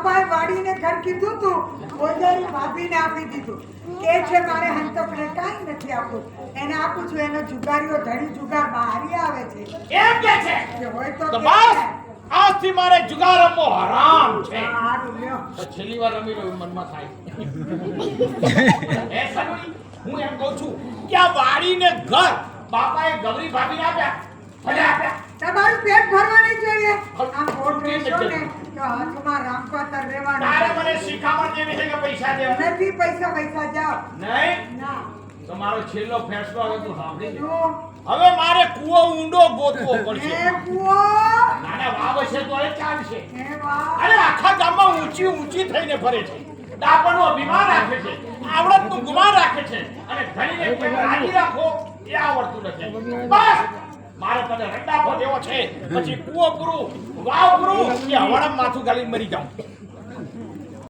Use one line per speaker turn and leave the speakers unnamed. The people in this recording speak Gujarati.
બાપાએ વાડીને ઘર કીધું તું ઓજારી ભાભીને આપી દીધું કે છે મારે હંતકને કાંઈ નથી આપવું એને આપું છું એનો જુગારીઓ ધડી જુગાર બહારી આવે છે
એમ કે છે
કે હોય તો
તો
કે
બસ
છે.
આજથી મારે જુગાર રમવો હરામ છે
હારું લ્યો
તો છેલ્લી વાર રમી રહ્યો મનમાં થાય એ સનુરી હું એમ કહું છું કે આ વાડીને ઘર બાપાએ ગૌરી ભાભીને આપ્યા ભલે આપ્યા
તમારું પેટ ભરવાની જોઈએ આમ ગોળ રહેશો ને તો હાથમાં રામપાતર રહેવાનું
તારે મને શીખામણ દેવી છે કે પૈસા દેવા
નથી પૈસા જાઓ
નહીં
ના
તમારો છેલ્લો ફેસલો હવે તું સાંભળી લે.
જો
હવે મારે કૂવો ઊંડો ગોતવો પડશે
એ કુવો
નાના વાવ છે તો એ ચાલશે
એ વાહ
અરે આખા ગામમાં ઊંચી થઈને ફરે છે ડાપણનો અભિમાન રાખે છે આવડતનું ગુમાન રાખે છે અને ધણીને કેમ રાજી રાખો એ આવડતું નથી બસ મારે તને રંડાપો દેવો છે પછી કૂવો પૂરું વાવ પૂરું કે હવાડામાં માથું ગાલીને મરી જાઉં